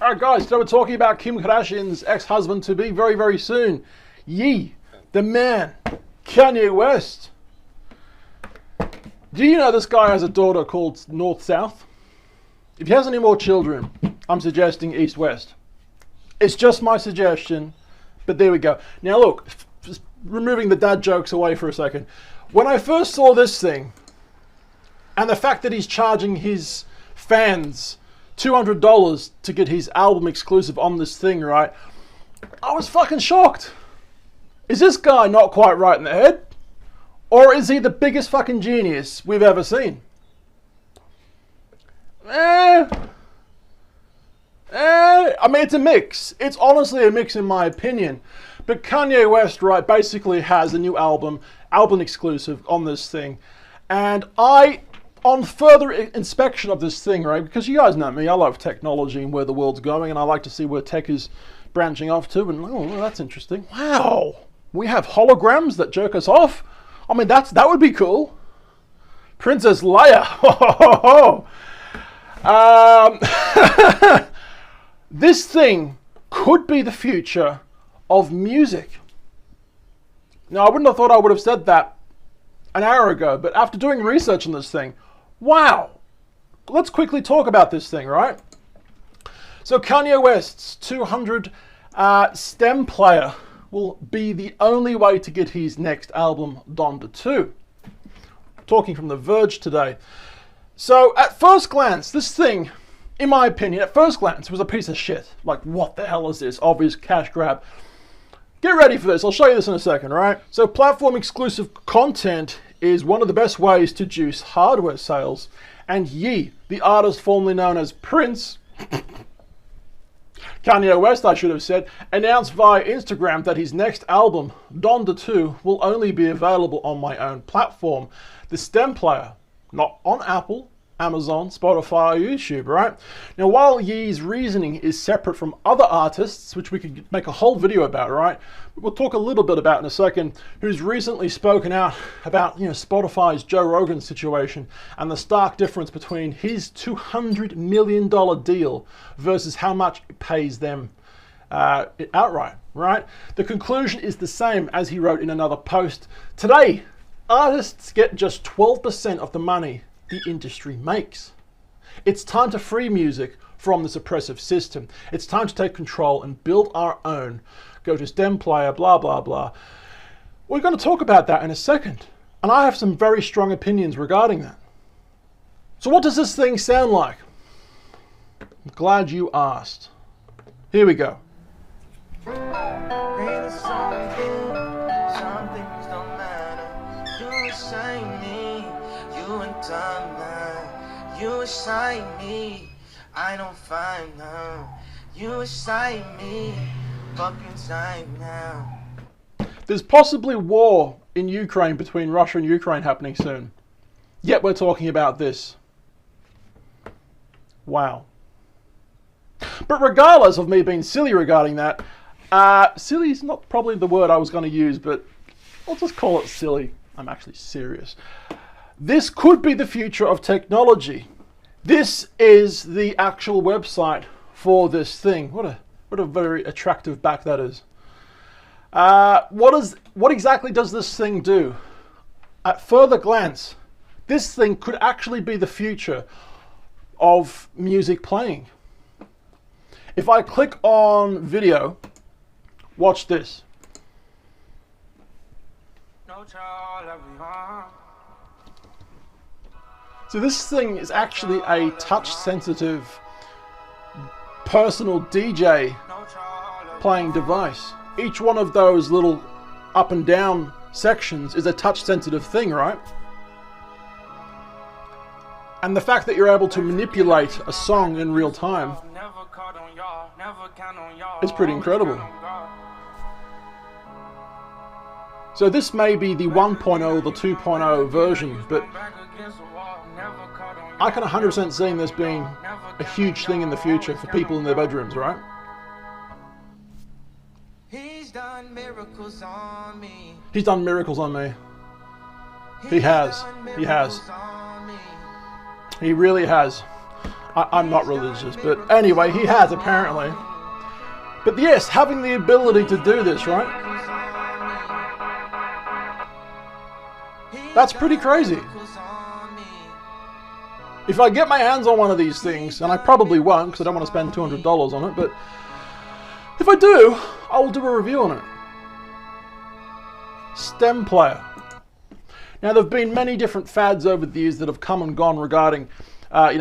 Alright guys, today we're talking about Kim Kardashian's ex-husband to be very, very soon. The man, Kanye West. Do you know this guy has a daughter called North South? If he has any more children, I'm suggesting East West. It's just my suggestion, but there we go. Now look, just removing the dad jokes away for a second. When I first saw this thing, and the fact that he's charging his fans $200 to get his album exclusive on this thing, right? I was fucking shocked. Is this guy not quite right in the head? Or is he the biggest fucking genius we've ever seen? I mean, it's a mix. It's honestly a mix in my opinion. But Kanye West, right, basically has a new album exclusive on this thing. And on further inspection of this thing, right, because you guys know me, I love technology and where the world's going, and I like to see where tech is branching off to, and oh, well, that's interesting. Wow, we have holograms that jerk us off? I mean, that would be cool. Princess Leia. This thing could be the future of music. Now, I wouldn't have thought I would have said that an hour ago, but after doing research on this thing, wow. Let's quickly talk about this thing, right? So Kanye West's 200 stem player will be the only way to get his next album, Donda 2. Talking from The Verge today. So at first glance, this thing, in my opinion, at first glance, was a piece of shit. Like, what the hell is this? Obvious cash grab. Get ready for this. I'll show you this in a second, right? So platform exclusive content is one of the best ways to juice hardware sales. And Ye, the artist formerly known as Prince, Kanye West, I should have said, announced via Instagram that his next album, Donda 2, will only be available on my own platform, the Stem Player, not on Apple, Amazon, Spotify, or YouTube, right? Now, while Ye's reasoning is separate from other artists, which we could make a whole video about, right? We'll talk a little bit about in a second, who's recently spoken out about, Spotify's Joe Rogan situation and the stark difference between his $200 million deal versus how much it pays them outright, right? The conclusion is the same as he wrote in another post. Today, artists get just 12% of the money the industry makes. It's time to free music from this oppressive system. It's time to take control and build our own. Go to Stem Player, blah, blah, blah. We're going to talk about that in a second. And I have some very strong opinions regarding that. So what does this thing sound like? I'm glad you asked. Here we go. You excite me, I don't find now. You excite me, fucking time now. There's possibly war in Ukraine between Russia and Ukraine happening soon. Yet we're talking about this. Wow. But regardless of me being silly regarding that, silly is not probably the word I was going to use, but I'll just call it silly. I'm actually serious. This could be the future of technology. This is the actual website for this thing. What a very attractive back that is. What exactly does this thing do? At further glance, this thing could actually be the future of music playing. If I click on video, watch this. So this thing is actually a touch-sensitive, personal DJ playing device. Each one of those little up and down sections is a touch-sensitive thing, right? And the fact that you're able to manipulate a song in real time is pretty incredible. So this may be the 1.0 or the 2.0 version, but I can 100% see this being a huge thing in the future for people in their bedrooms, right? He's done miracles on me. He's done miracles on me. He has. He has. He really has. I'm not religious, but anyway, he has apparently. But yes, having the ability to do this, right? That's pretty crazy. If I get my hands on one of these things, and I probably won't because I don't want to spend $200 on it, but if I do, I will do a review on it. Stem player. Now, there have been many different fads over the years that have come and gone regarding,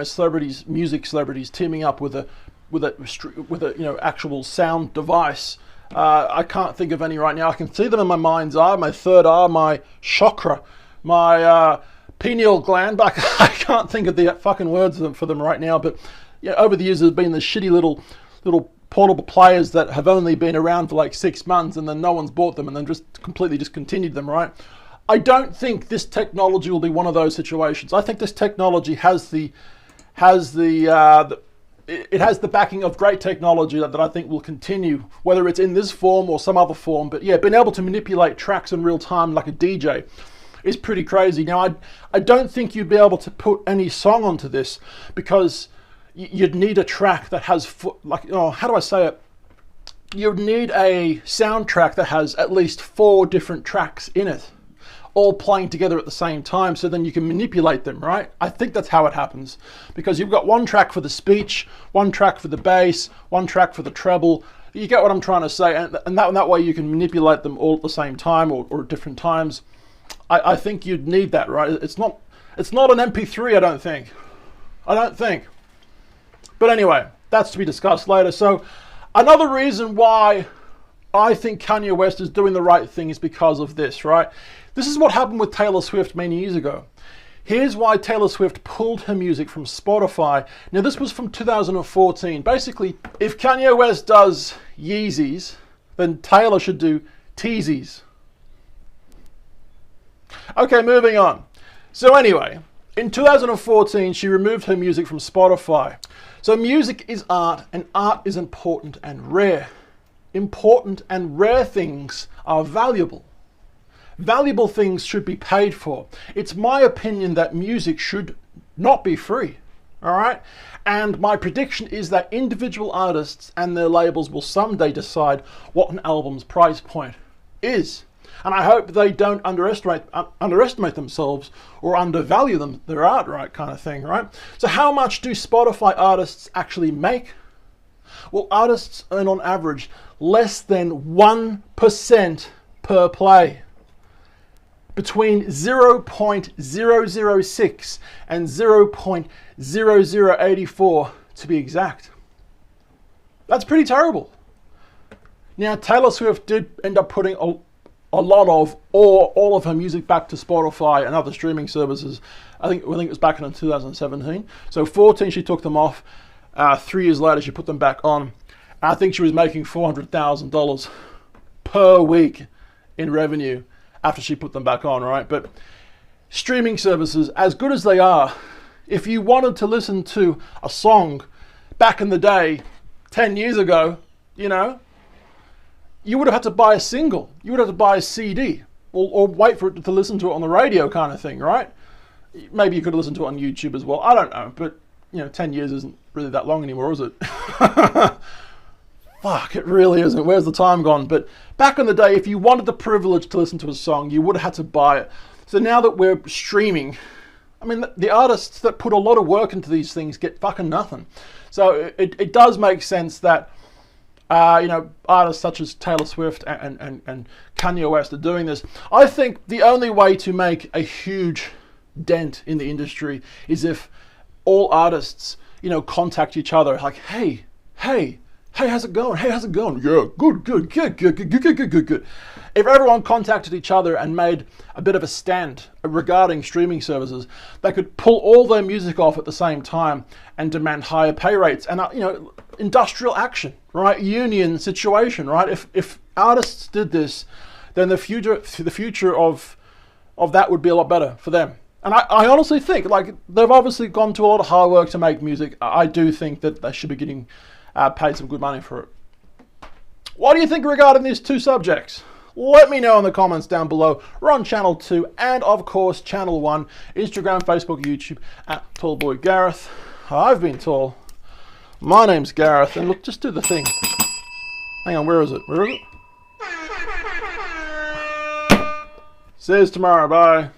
celebrities, music celebrities teaming up with a actual sound device. I can't think of any right now. I can see them in my mind's eye, my third eye, my chakra, my pineal gland, but I can't think of the fucking words for them right now. But over the years, there's been the shitty little portable players that have only been around for like 6 months, and then no one's bought them, and then just completely discontinued them, right? I don't think this technology will be one of those situations. I think this technology has the backing of great technology that I think will continue, whether it's in this form or some other form. But yeah, being able to manipulate tracks in real time like a DJ is pretty crazy. Now, I don't think you'd be able to put any song onto this because you'd need a track that has, how do I say it? You'd need a soundtrack that has at least 4 different tracks in it, all playing together at the same time, so then you can manipulate them, right? I think that's how it happens, because you've got one track for the speech, one track for the bass, one track for the treble. You get what I'm trying to say, and that way you can manipulate them all at the same time or at different times. I think you'd need that, right? It's not an MP3, I don't think. But anyway, that's to be discussed later. So another reason why I think Kanye West is doing the right thing is because of this, right? This is what happened with Taylor Swift many years ago. Here's why Taylor Swift pulled her music from Spotify. Now, this was from 2014. Basically, if Kanye West does Yeezys, then Taylor should do Teezies. Okay, moving on. So anyway, in 2014, she removed her music from Spotify. So music is art, and art is important and rare. Important and rare things are valuable. Valuable things should be paid for. It's my opinion that music should not be free, all right? And my prediction is that individual artists and their labels will someday decide what an album's price point is. And I hope they don't underestimate themselves or undervalue their art, right, kind of thing, right? So how much do Spotify artists actually make? Well, artists earn on average less than 1% per play. Between 0.006 and 0.0084 to be exact. That's pretty terrible. Now, Taylor Swift did end up putting a lot of or all of her music back to Spotify and other streaming services. I think it was back in 2017. So 14 she took them off. 3 years later she put them back on. I think she was making $400,000 per week in revenue after she put them back on, right? But streaming services, as good as they are, if you wanted to listen to a song back in the day, 10 years ago, you would have had to buy a single. You would have to buy a CD or wait for it to listen to it on the radio kind of thing, right? Maybe you could listen to it on YouTube as well. I don't know, but 10 years isn't really that long anymore, is it? Fuck, it really isn't. Where's the time gone? But back in the day, if you wanted the privilege to listen to a song, you would have had to buy it. So now that we're streaming, I mean, the artists that put a lot of work into these things get fucking nothing. So it does make sense that artists such as Taylor Swift and Kanye West are doing this. I think the only way to make a huge dent in the industry is if all artists, contact each other like, hey, how's it going? Hey, how's it going? Yeah, good. If everyone contacted each other and made a bit of a stand regarding streaming services, they could pull all their music off at the same time and demand higher pay rates and, industrial action, right? Union situation, right? If artists did this, then the future of that would be a lot better for them. And I honestly think, they've obviously gone to a lot of hard work to make music. I do think that they should be getting paid some good money for it. What do you think regarding these two subjects? Let me know in the comments down below. We're on channel 2 and of course channel 1, Instagram, Facebook, YouTube at Tallboy Gareth. I've been tall. My name's Gareth, and look, just do the thing. Hang on, where is it? Where is it? See you tomorrow, bye.